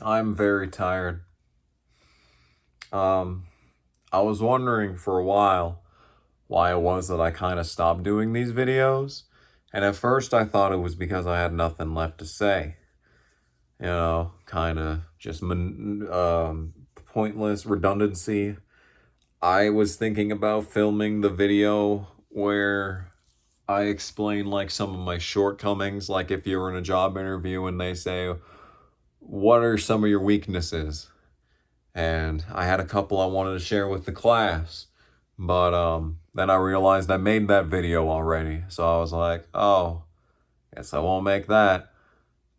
I'm very tired. Um, I was wondering for a while why it was that I kind of stopped doing these videos. And at first I thought it was because I had nothing left to say. Kind of just pointless redundancy. I was thinking about filming the video where I explain like some of my shortcomings, like if you're in a job interview and they say, "What are some of your weaknesses?" And I had a couple I wanted to share with the class. But then I realized I made that video already. So I was like, oh, guess I won't make that.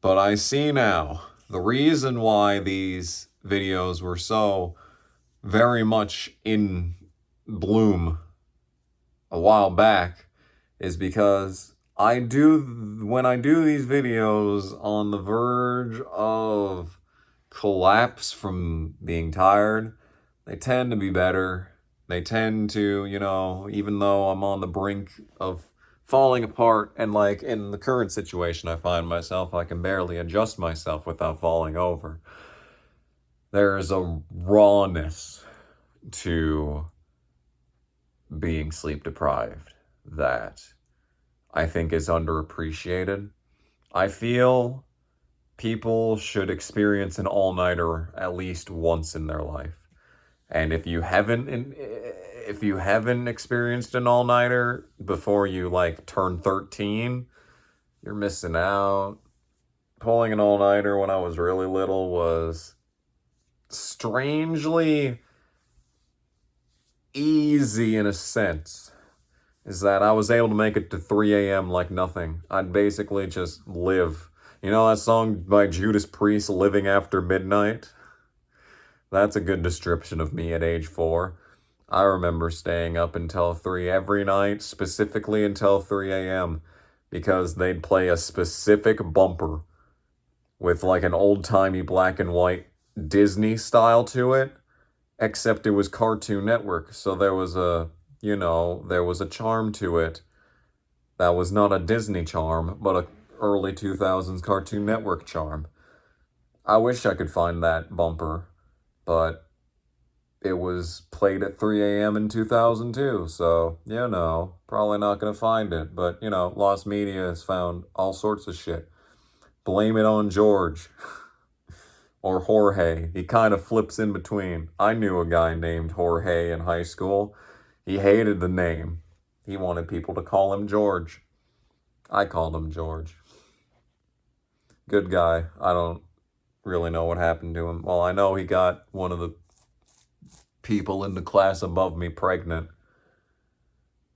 But I see now the reason why these videos were so very much in bloom a while back is because when I do these videos on the verge of collapse from being tired, they tend to be better. They tend to, even though I'm on the brink of falling apart, and like in the current situation I find myself, I can barely adjust myself without falling over. There is a rawness to being sleep deprived that I think is underappreciated. I feel people should experience an all-nighter at least once in their life. And if you haven't experienced an all-nighter before you like turn 13, you're missing out. Pulling an all-nighter when I was really little was strangely easy in a sense. Is that I was able to make it to 3 a.m. like nothing. I'd basically just live. You know that song by Judas Priest, Living After Midnight? That's a good description of me at age 4. I remember staying up until 3 every night, specifically until 3 a.m., because they'd play a specific bumper with like an old-timey black and white Disney style to it, except it was Cartoon Network, so there was a charm to it that was not a Disney charm, but a early 2000s Cartoon Network charm. I wish I could find that bumper, but it was played at 3 a.m. in 2002, so, probably not going to find it. But, Lost Media has found all sorts of shit. Blame it on George. Or Jorge. He kind of flips in between. I knew a guy named Jorge in high school. He hated the name. He wanted people to call him George. I called him George. Good guy. I don't really know what happened to him. Well, I know he got one of the people in the class above me pregnant.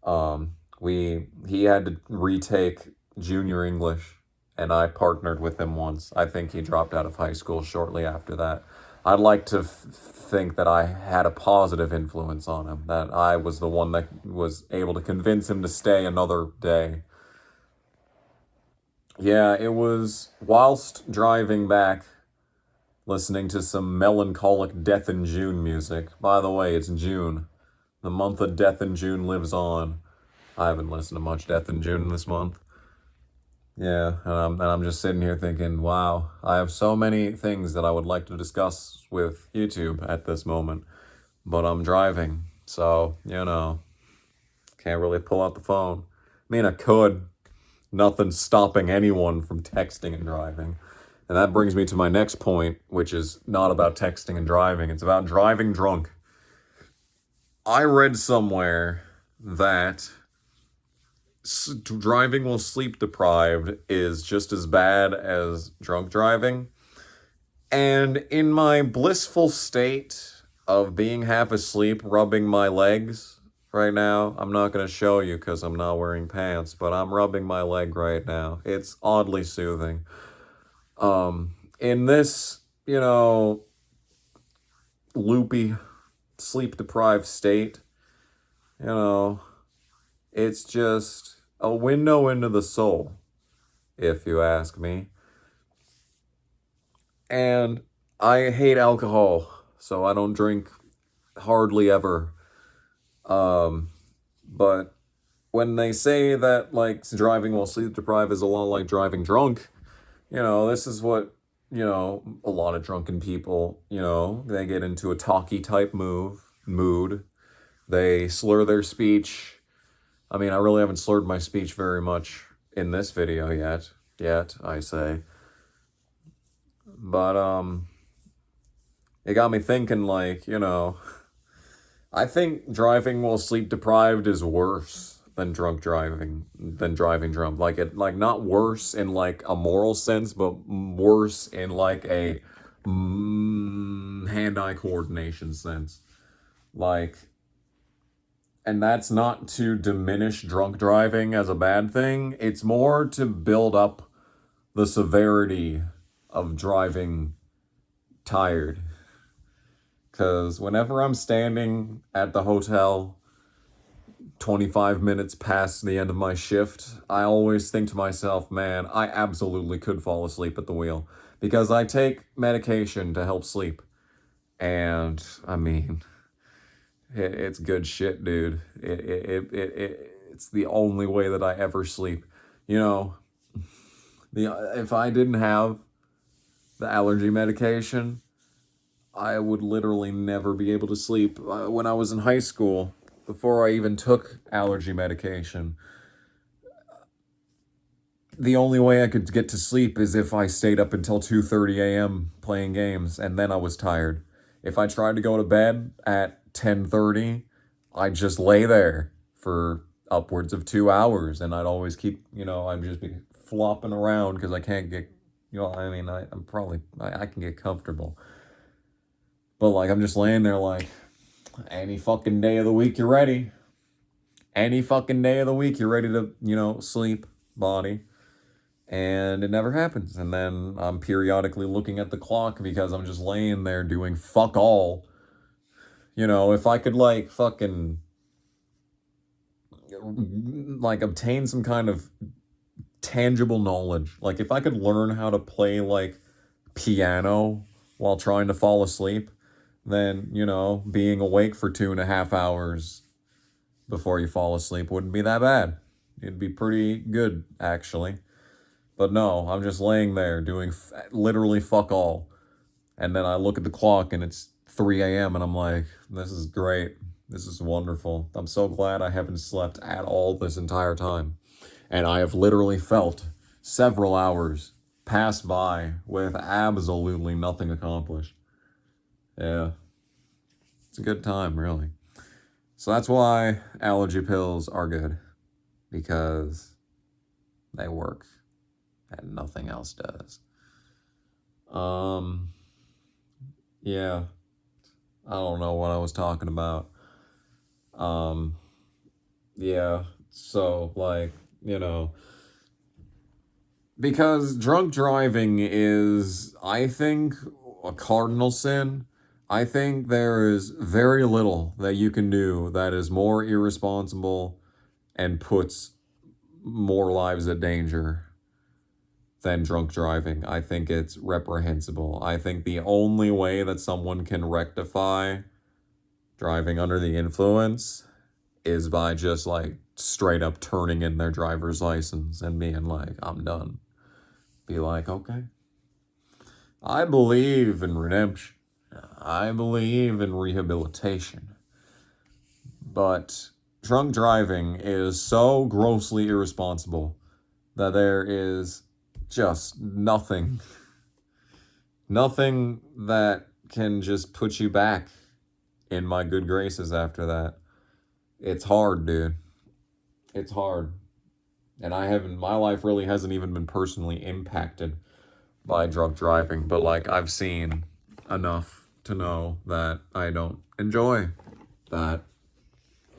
He had to retake junior English, and I partnered with him once. I think he dropped out of high school shortly after that. I'd like to think that I had a positive influence on him, that I was the one that was able to convince him to stay another day. Yeah, it was whilst driving back, listening to some melancholic Death in June music. By the way, it's June. The month of Death in June lives on. I haven't listened to much Death in June this month. Yeah, and I'm just sitting here thinking, wow, I have so many things that I would like to discuss with YouTube at this moment, but I'm driving, so, can't really pull out the phone. I mean, I could. Nothing's stopping anyone from texting and driving. And that brings me to my next point, which is not about texting and driving. It's about driving drunk. I read somewhere that driving while sleep deprived is just as bad as drunk driving. And in my blissful state of being half asleep, rubbing my legs right now, I'm not going to show you because I'm not wearing pants, but I'm rubbing my leg right now. It's oddly soothing. In this, loopy, sleep deprived state, you know, it's just a window into the soul, if you ask me. And I hate alcohol, so I don't drink hardly ever. But when they say that, like, driving while sleep deprived is a lot like driving drunk, this is what a lot of drunken people, they get into a talky type mood. They slur their speech. I mean, I really haven't slurred my speech very much in this video yet, I say. But, it got me thinking, like, I think driving while sleep deprived is worse than driving drunk. Like not worse in like a moral sense, but worse in like a hand-eye coordination sense. Like, and that's not to diminish drunk driving as a bad thing. It's more to build up the severity of driving tired. Because whenever I'm standing at the hotel 25 minutes past the end of my shift, I always think to myself, man, I absolutely could fall asleep at the wheel. Because I take medication to help sleep. And, I mean, it's good shit, dude. It's the only way that I ever sleep. If I didn't have the allergy medication, I would literally never be able to sleep. When I was in high school, before I even took allergy medication, the only way I could get to sleep is if I stayed up until 2:30 a.m. playing games, and then I was tired. If I tried to go to bed at 10:30, I'd just lay there for upwards of 2 hours, and I'd always keep, I'd just be flopping around because I can't get, I mean, I can get comfortable. But, like, I'm just laying there like, any fucking day of the week you're ready. Any fucking day of the week you're ready to, sleep, body. And it never happens. And then I'm periodically looking at the clock because I'm just laying there doing fuck all. If I could, like, fucking, like, obtain some kind of tangible knowledge. Like, if I could learn how to play, like, piano while trying to fall asleep, then, being awake for 2.5 hours before you fall asleep wouldn't be that bad. It'd be pretty good, actually. But no, I'm just laying there doing literally fuck all. And then I look at the clock and it's 3 a.m. and I'm like, this is great. This is wonderful. I'm so glad I haven't slept at all this entire time. And I have literally felt several hours pass by with absolutely nothing accomplished. Yeah. It's a good time, really. So that's why allergy pills are good. Because they work. And nothing else does. Yeah. I don't know what I was talking about. Yeah. So, like, because drunk driving is, I think, a cardinal sin. I think there is very little that you can do that is more irresponsible and puts more lives at danger than drunk driving. I think it's reprehensible. I think the only way that someone can rectify driving under the influence is by just, like, straight up turning in their driver's license and being like, I'm done. Be like, okay. I believe in redemption. I believe in rehabilitation. But drunk driving is so grossly irresponsible that there is just nothing that can just put you back in my good graces after that. It's hard, dude. It's hard. And my life really hasn't even been personally impacted by drunk driving, but, like, I've seen enough to know that I don't enjoy that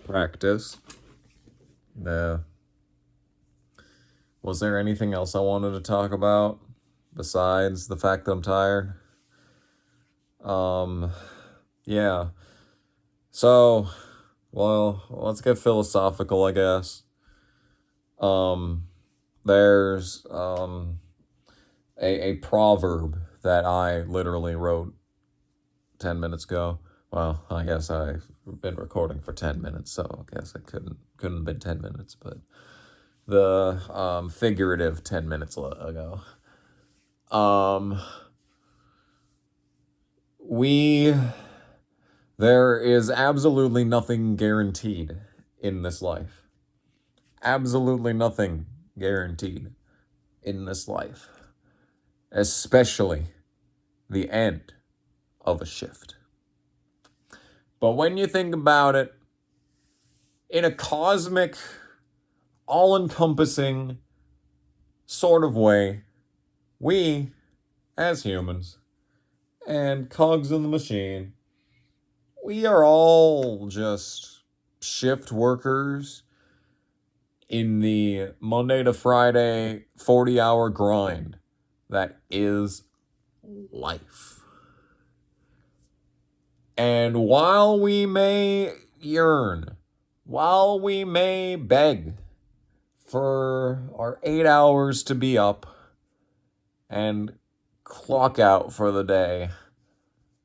practice. Yeah. Was there anything else I wanted to talk about besides the fact that I'm tired? Yeah. So, well, let's get philosophical, I guess. There's a proverb that I literally wrote 10 minutes ago. Well, I guess I've been recording for 10 minutes, so I guess it couldn't have been 10 minutes, but the figurative 10 minutes ago. there is absolutely nothing guaranteed in this life. Absolutely nothing guaranteed in this life. Especially the end of a shift. But when you think about it, in a cosmic, all-encompassing sort of way, we, as humans, and cogs in the machine, we are all just shift workers in the Monday to Friday 40-hour grind that is life. And while we may yearn, while we may beg for our 8 hours to be up and clock out for the day,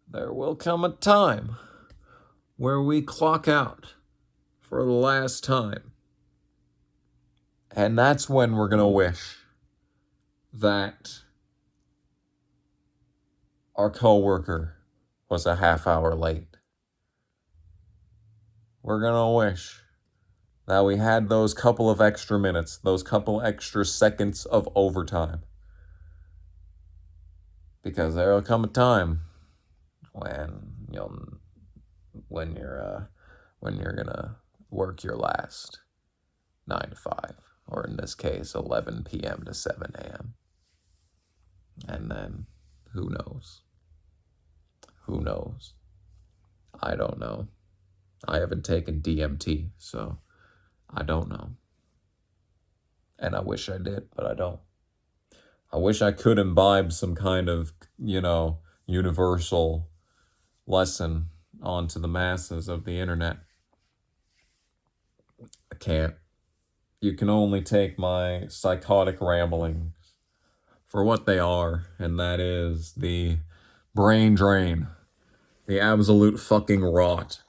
there will come a time where we clock out for the last time. And that's when we're going to wish that our coworker was a half hour late. We're going to wish that we had those couple of extra minutes, those couple extra seconds of overtime. Because there will come a time when you're gonna work your last 9 to 5, or in this case 11 p.m. to 7 a.m. And then who knows? Who knows? I don't know. I haven't taken DMT, so I don't know. And I wish I did, but I don't. I wish I could imbibe some kind of, universal lesson onto the masses of the internet. I can't. You can only take my psychotic ramblings for what they are, and that is the brain drain, the absolute fucking rot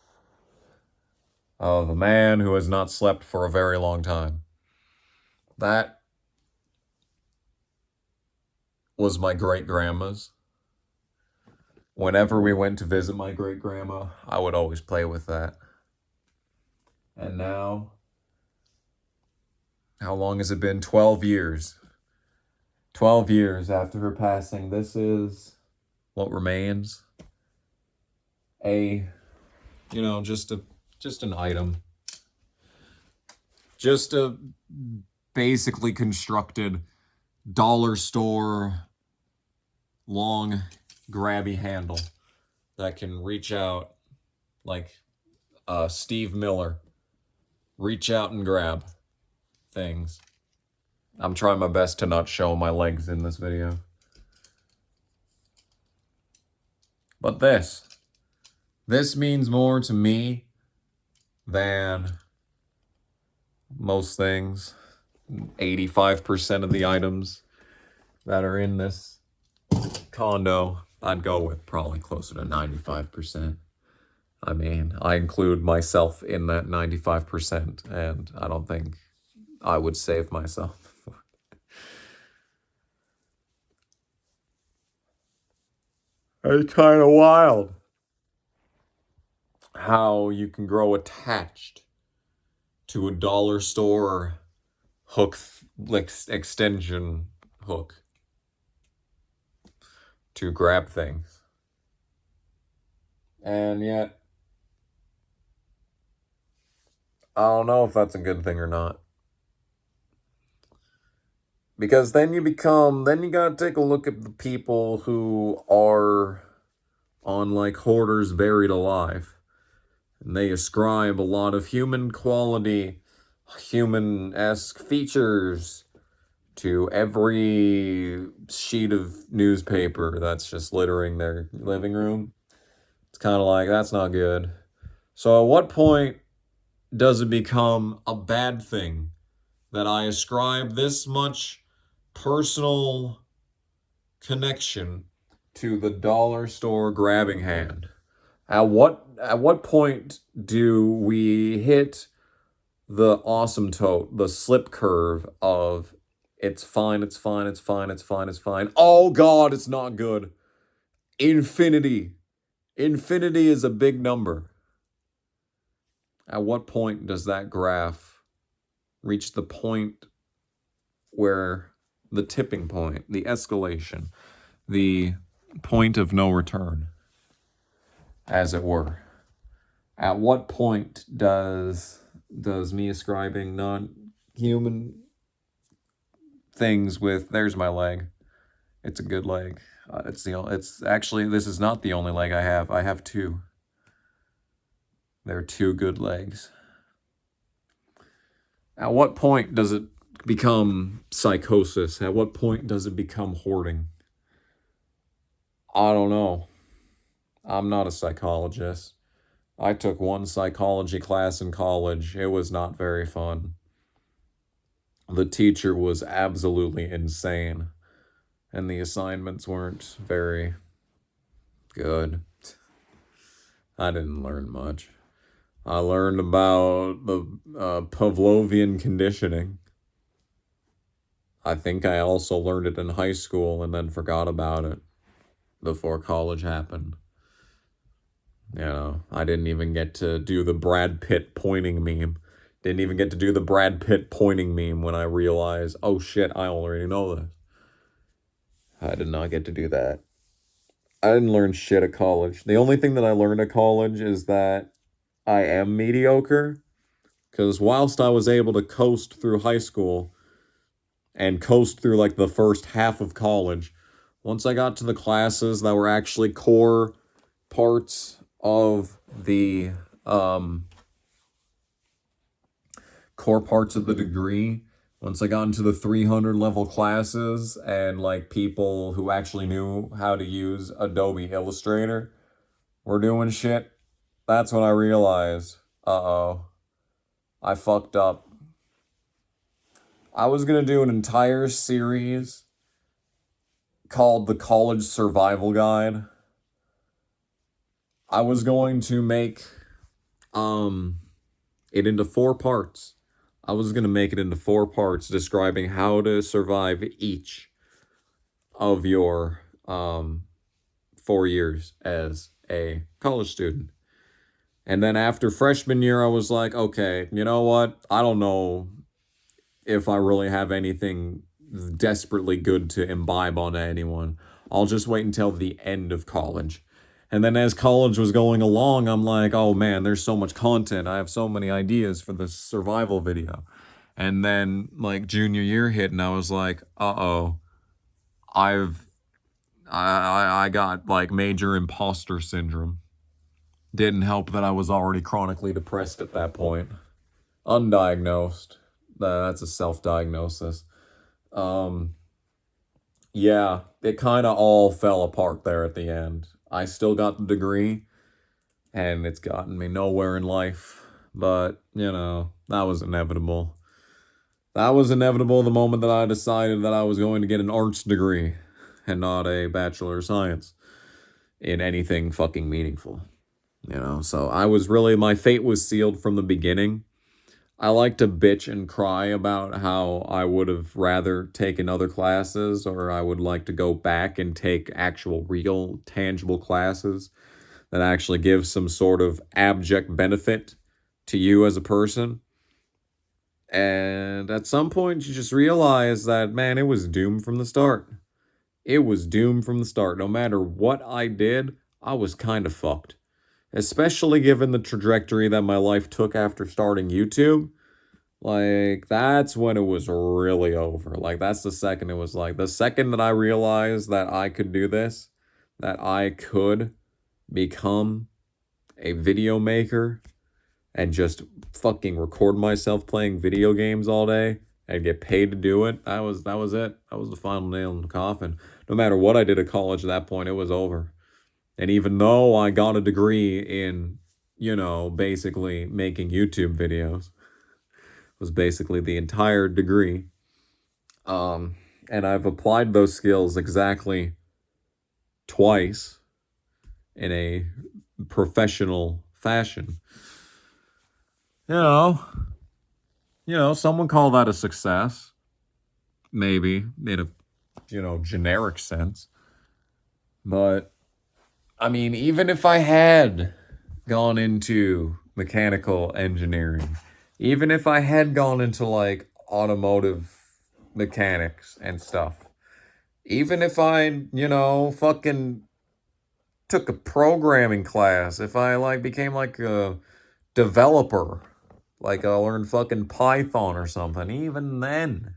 of a man who has not slept for a very long time. That was my great-grandma's. Whenever we went to visit my great-grandma, I would always play with that. And now, how long has it been? 12 years. 12 years after her passing, this is what remains. Just an item. Just a basically constructed dollar store long grabby handle that can reach out like Steve Miller. Reach out and grab things. I'm trying my best to not show my legs in this video. But this means more to me than most things. 85% of the items that are in this condo, I'd go with probably closer to 95%. I mean, I include myself in that 95%, and I don't think I would save myself. It's kind of wild how you can grow attached to a dollar store hook, like extension hook, to grab things. And yet, I don't know if that's a good thing or not. Because then you gotta take a look at the people who are on like Hoarders Buried Alive. And they ascribe a lot of human quality, human-esque features to every sheet of newspaper that's just littering their living room. It's kind of like, that's not good. So at what point does it become a bad thing that I ascribe this much personal connection to the dollar store grabbing hand? At what point do we hit the asymptote, the slip curve of it's fine, it's fine, it's fine, it's fine, it's fine. Oh God, it's not good. Infinity. Infinity is a big number. At what point does that graph reach the point where the tipping point, the escalation, the point of no return, as it were? At what point does me ascribing non-human things with there's my leg? It's a good leg. It's actually, this is not the only leg I have. I have two. There are two good legs. At what point does it become psychosis? At what point does it become hoarding? I don't know. I'm not a psychologist. I took one psychology class in college. It was not very fun. The teacher was absolutely insane, and the assignments weren't very good. I didn't learn much. I learned about the Pavlovian conditioning. I think I also learned it in high school and then forgot about it before college happened. You know, I didn't even get to do the Brad Pitt pointing meme. Didn't even get to do the Brad Pitt pointing meme when I realized, oh shit, I already know this. I did not get to do that. I didn't learn shit at college. The only thing that I learned at college is that I am mediocre. Because whilst I was able to coast through high school and coast through like the first half of college, once I got to the classes that were actually core parts of the degree, once I got into the 300 level classes and like people who actually knew how to use Adobe Illustrator were doing shit, that's when I realized, uh-oh, I fucked up. I was going to do an entire series called The College Survival Guide. I was going to make it into 4 parts. I was going to make it into 4 parts describing how to survive each of your 4 years as a college student. And then after freshman year, I was like, okay, you know what? I don't know if I really have anything desperately good to imbibe onto anyone. I'll just wait until the end of college. And then as college was going along, I'm like, oh man, there's so much content. I have so many ideas for this survival video. And then like junior year hit and I was like, uh-oh, I got like major imposter syndrome. Didn't help that I was already chronically depressed at that point. Undiagnosed. That's a self-diagnosis. Yeah, it kind of all fell apart there at the end. I still got the degree, and it's gotten me nowhere in life. But, you know, that was inevitable. That was inevitable the moment that I decided that I was going to get an arts degree and not a Bachelor of Science in anything fucking meaningful. You know, so my fate was sealed from the beginning. I like to bitch and cry about how I would have rather taken other classes or I would like to go back and take actual, real, tangible classes that actually give some sort of abject benefit to you as a person. And at some point, you just realize that, man, it was doomed from the start. It was doomed from the start. No matter what I did, I was kind of fucked. Especially given the trajectory that my life took after starting YouTube. Like, that's when it was really over. Like, that's the second it was like, the second that I realized that I could do this, that I could become a video maker and just fucking record myself playing video games all day and get paid to do it, that was it. That was the final nail in the coffin. No matter what I did at college at that point, it was over. And even though I got a degree in, you know, basically making YouTube videos, was basically the entire degree. And I've applied those skills exactly twice in a professional fashion. You know, someone call that a success. Maybe in a, generic sense. But I mean, even if I had gone into mechanical engineering, even if I had gone into like automotive mechanics and stuff, even if I, fucking took a programming class, if I like became like a developer, like I learned fucking Python or something, even then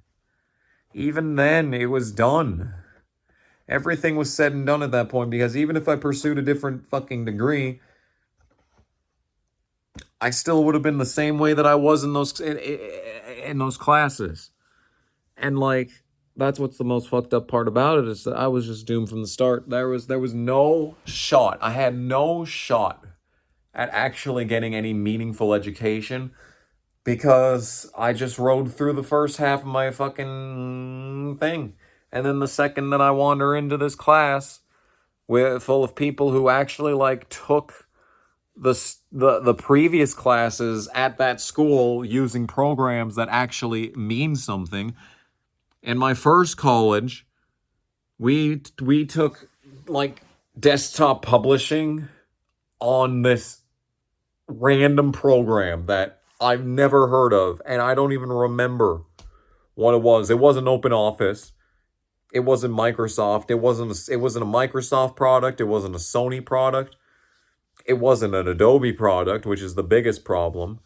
it was done. Everything was said and done at that point because even if I pursued a different fucking degree, I still would have been the same way that I was in those classes. And like that's what's the most fucked up part about it is that I was just doomed from the start. There was no shot. I had no shot at actually getting any meaningful education because I just rode through the first half of my fucking thing. And then the second that I wander into this class with full of people who actually like took the previous classes at that school using programs that actually mean something. In my first college, we took like desktop publishing on this random program that I've never heard of, and I don't even remember what it was. It wasn't Open Office. It wasn't Microsoft. It wasn't a Microsoft product. It wasn't a Sony product. It wasn't an Adobe product, which is the biggest problem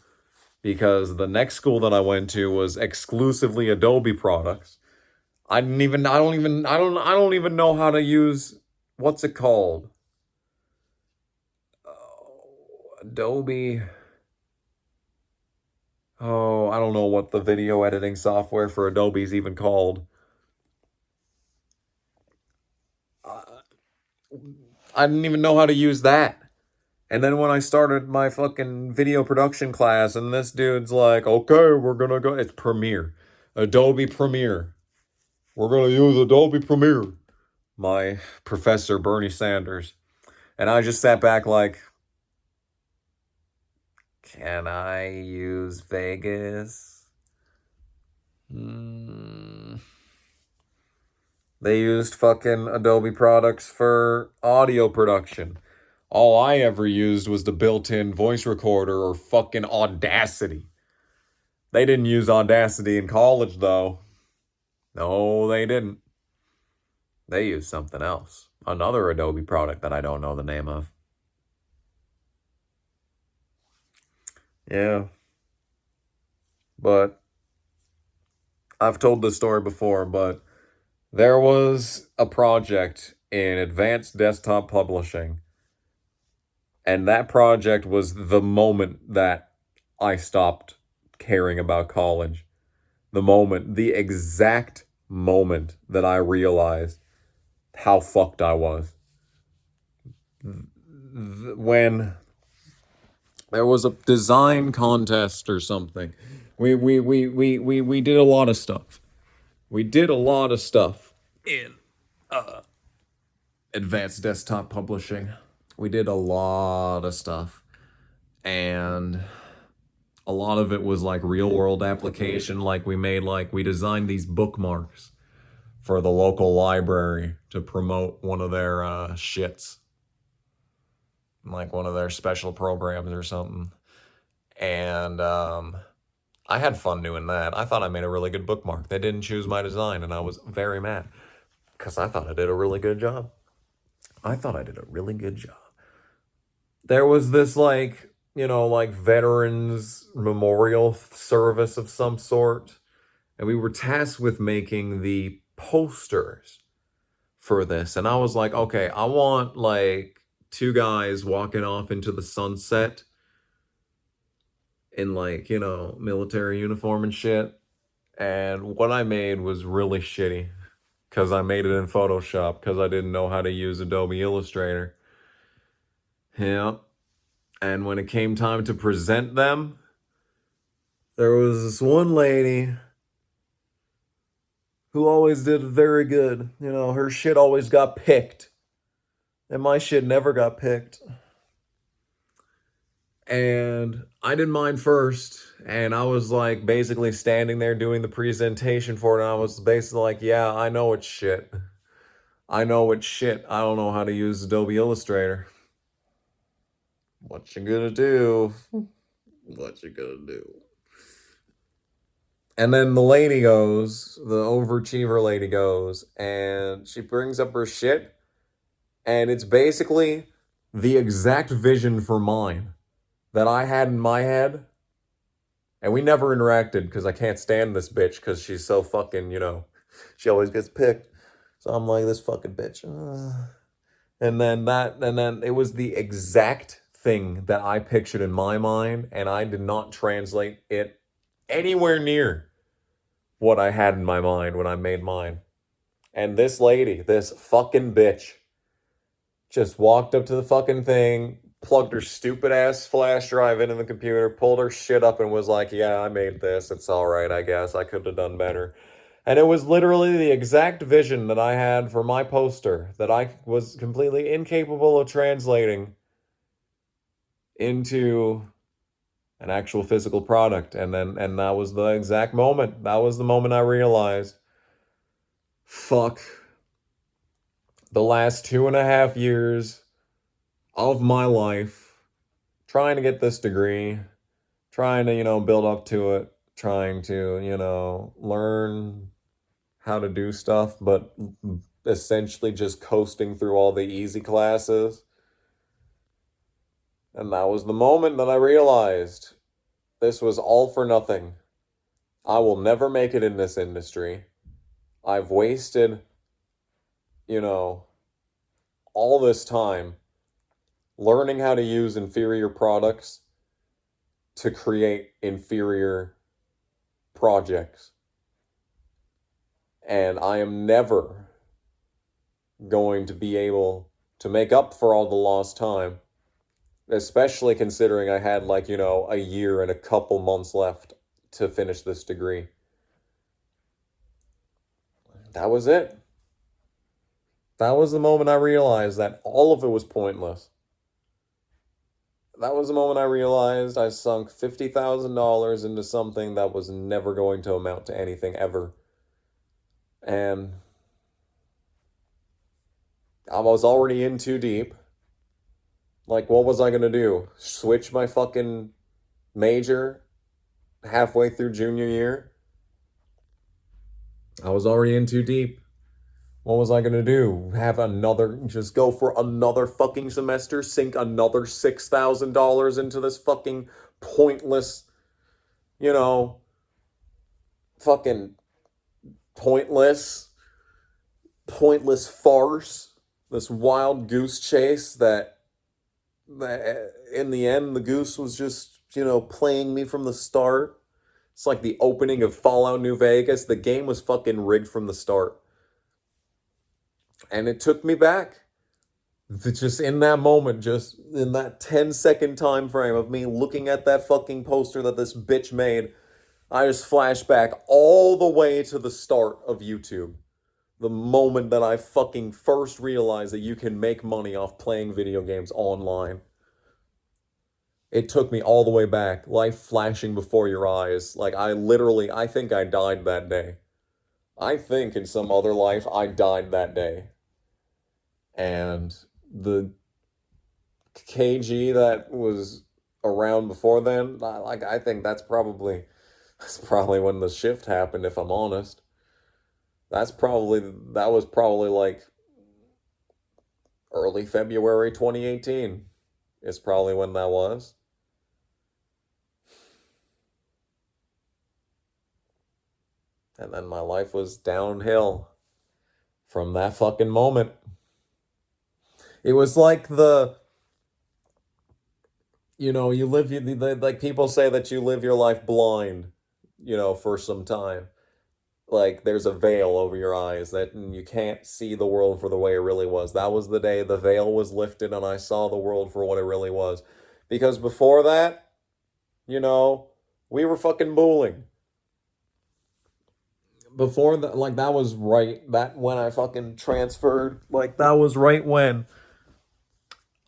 because the next school that I went to was exclusively Adobe products. I don't even know how to use, what's it called? Adobe. Oh, I don't know what the video editing software for Adobe is even called. I didn't even know how to use that. And then when I started my fucking video production class, and this dude's like, okay, we're gonna go. It's Premiere. Adobe Premiere. We're gonna use Adobe Premiere. My professor, Bernie Sanders. And I just sat back like, can I use Vegas? They used fucking Adobe products for audio production. All I ever used was the built-in voice recorder or fucking Audacity. They didn't use Audacity in college, though. No, they didn't. They used something else. Another Adobe product that I don't know the name of. Yeah. But I've told this story before, but there was a project in advanced desktop publishing, and that project was the moment that I stopped caring about college. The exact moment that I realized how fucked I was. When there was a design contest or something, we did a lot of stuff. We did a lot of stuff in advanced desktop publishing. We did a lot of stuff. And a lot of it was like real world application. Like we designed these bookmarks for the local library to promote one of their shits, like one of their special programs or something. And I had fun doing that. I thought I made a really good bookmark. They didn't choose my design, and I was very mad because I thought I did a really good job. I thought I did a really good job. There was this like, like veterans memorial service of some sort, and we were tasked with making the posters for this. And I was like, okay, I want like two guys walking off into the sunset in like, military uniform and shit. And what I made was really shitty because I made it in Photoshop because I didn't know how to use Adobe Illustrator. Yeah. And when it came time to present them, there was this one lady who always did very good. Her shit always got picked, and my shit never got picked. And I did mine first, and I was like basically standing there doing the presentation for it, and I was basically like, yeah, I know it's shit. I know it's shit. I don't know how to use Adobe Illustrator. What you gonna do? What you gonna do? And then the lady goes, the overachiever lady goes, and she brings up her shit, and it's basically the exact vision for mine that I had in my head. And we never interacted because I can't stand this bitch because she's so fucking, she always gets picked. So I'm like, this fucking bitch. And then it was the exact thing that I pictured in my mind, and I did not translate it anywhere near what I had in my mind when I made mine. And this lady, this fucking bitch, just walked up to the fucking thing, plugged her stupid ass flash drive into the computer, pulled her shit up, and was like, yeah, I made this. It's all right, I guess. I could have done better. And it was literally the exact vision that I had for my poster that I was completely incapable of translating into an actual physical product. And that was the exact moment. That was the moment I realized, fuck, the last 2.5 years of my life trying to get this degree, trying to, build up to it, trying to, learn how to do stuff, but essentially just coasting through all the easy classes. And that was the moment that I realized this was all for nothing. I will never make it in this industry. I've wasted, all this time learning how to use inferior products to create inferior projects. And I am never going to be able to make up for all the lost time, especially considering I had a year and a couple months left to finish this degree. That was it. That was the moment I realized that all of it was pointless. That was the moment I realized I sunk $50,000 into something that was never going to amount to anything ever. And I was already in too deep. Like, what was I going to do? Switch my fucking major halfway through junior year? I was already in too deep. What was I going to do? Just go for another fucking semester? Sink another $6,000 into this fucking pointless, you know, fucking pointless, pointless farce? This wild goose chase that in the end, the goose was just, playing me from the start. It's like the opening of Fallout New Vegas. The game was fucking rigged from the start. And it took me back. Just in that moment, just in that 10-second time frame of me looking at that fucking poster that this bitch made, I just flashed back all the way to the start of YouTube. The moment that I fucking first realized that you can make money off playing video games online. It took me all the way back, life flashing before your eyes. Like, I think I died that day. I think in some other life, I died that day. And the KG that was around before then, I think that's probably when the shift happened, if I'm honest. That was probably like early February 2018 is probably when that was. And then my life was downhill from that fucking moment. It was like like people say that you live your life blind, for some time. Like there's a veil over your eyes that you can't see the world for the way it really was. That was the day the veil was lifted and I saw the world for what it really was. Because before that, we were fucking booling. Before that, like that was right that when I fucking transferred, like that was right when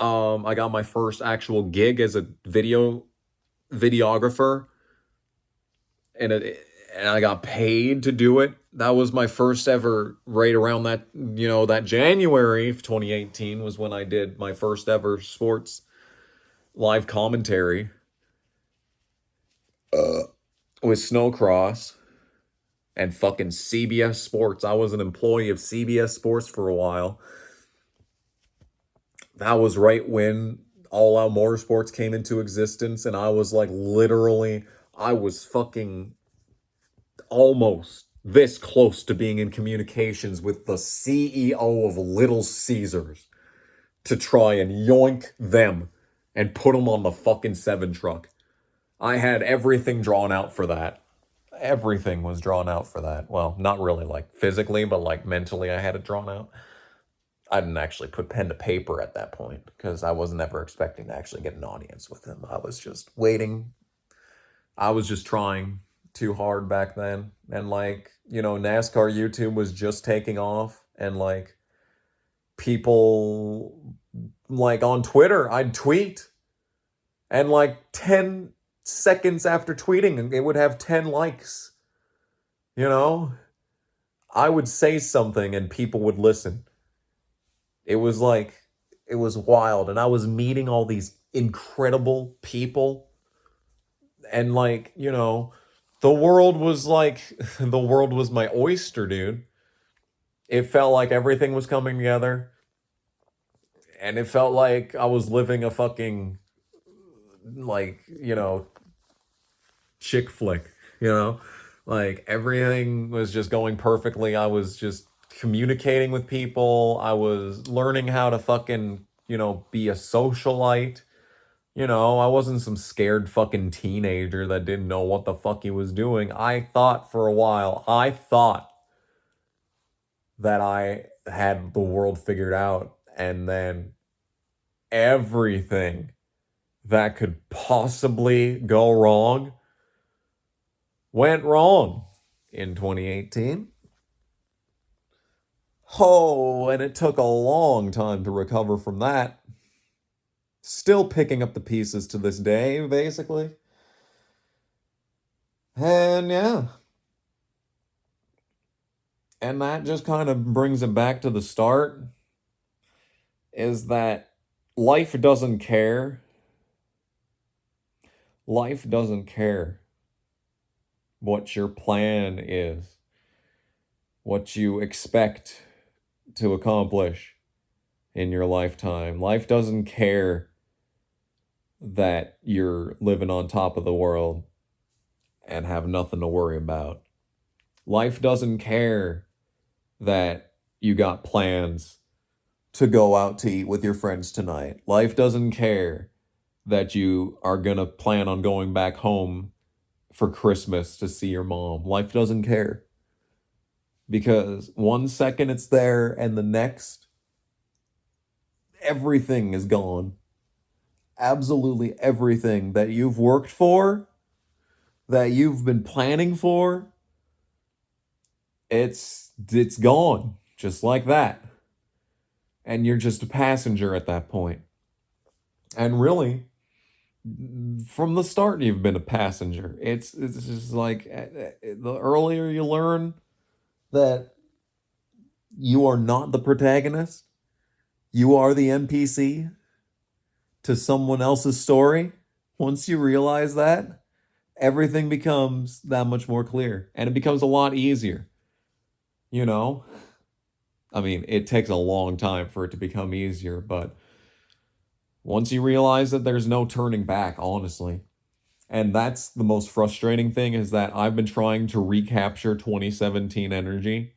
I got my first actual gig as a videographer, and I got paid to do it. that was my first ever, right around that, that January of 2018 was when I did my first ever sports live commentary with Snowcross and fucking CBS Sports. I was an employee of CBS Sports for a while. That was right when All Out Motorsports came into existence, and I was like, literally, I was fucking almost this close to being in communications with the CEO of Little Caesars to try and yoink them and put them on the fucking 7 truck. I had everything drawn out for that. Everything was drawn out for that. Well, not really like physically, but like mentally, I had it drawn out. I didn't actually put pen to paper at that point because I wasn't ever expecting to actually get an audience with him. I was just waiting. I was just trying too hard back then. And like, NASCAR YouTube was just taking off. And like, people, like on Twitter, I'd tweet. And like 10 seconds after tweeting, it would have 10 likes. You know? I would say something and people would listen. It was like, it was wild. And I was meeting all these incredible people. And like, the world was like, the world was my oyster, dude. It felt like everything was coming together. And it felt like I was living a fucking, like, chick flick, you know? Like everything was just going perfectly. I was just communicating with people. I was learning how to fucking, be a socialite. I wasn't some scared fucking teenager that didn't know what the fuck he was doing. I thought for a while, I thought that I had the world figured out, and then everything that could possibly go wrong went wrong in 2018. Oh, and it took a long time to recover from that. Still picking up the pieces to this day, basically. And yeah. And that just kind of brings it back to the start, is that life doesn't care. Life doesn't care what your plan is, what you expect to accomplish in your lifetime. Life doesn't care that you're living on top of the world and have nothing to worry about. Life doesn't care that you got plans to go out to eat with your friends tonight. Life doesn't care that you are going to plan on going back home for Christmas to see your mom. Life doesn't care. Because one second it's there and the next, everything is gone. Absolutely everything that you've worked for, that you've been planning for, it's gone just like that. And you're just a passenger at that point. And really, from the start you've been a passenger. It's just like the earlier you learn that you are not the protagonist, you are the NPC to someone else's story. Once you realize that, everything becomes that much more clear and it becomes a lot easier. You know? I mean, it takes a long time for it to become easier, but once you realize that there's no turning back, honestly. And that's the most frustrating thing, is that I've been trying to recapture 2017 energy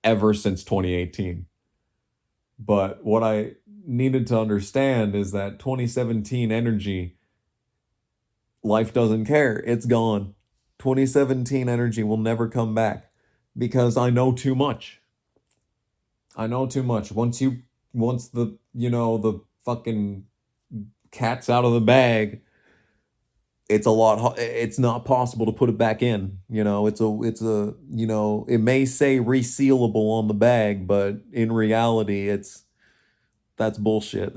ever since 2018. But what I needed to understand is that 2017 energy, life doesn't care. It's gone. 2017 energy will never come back because I know too much. I know too much. Once the, the fucking cat's out of the bag, it's not possible to put it back in. It may say resealable on the bag, but in reality that's bullshit.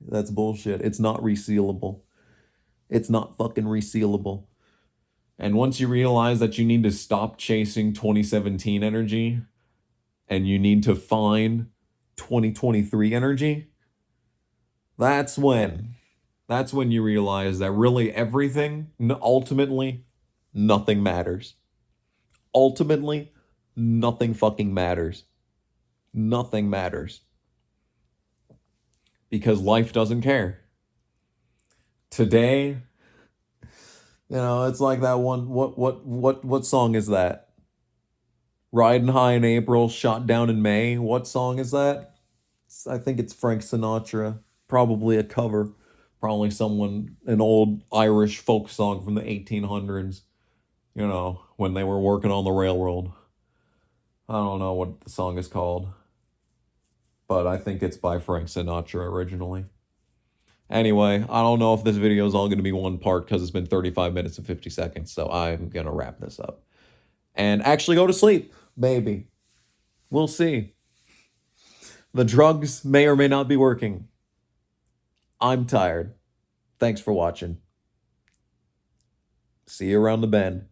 That's bullshit. It's not resealable. It's not fucking resealable. And once you realize that you need to stop chasing 2017 energy and you need to find 2023 energy, that's when you realize that really everything, ultimately, nothing matters. Ultimately, nothing fucking matters. Nothing matters. Because life doesn't care. Today, it's like that one, what song is that? Riding High in April, Shot Down in May. What song is that? I think it's Frank Sinatra. Probably a cover. Probably an old Irish folk song from the 1800s, when they were working on the railroad. I don't know what the song is called, but I think it's by Frank Sinatra originally. Anyway, I don't know if this video is all going to be one part because it's been 35 minutes and 50 seconds, so I'm going to wrap this up. And actually go to sleep, maybe. We'll see. The drugs may or may not be working. I'm tired. Thanks for watching. See you around the bend.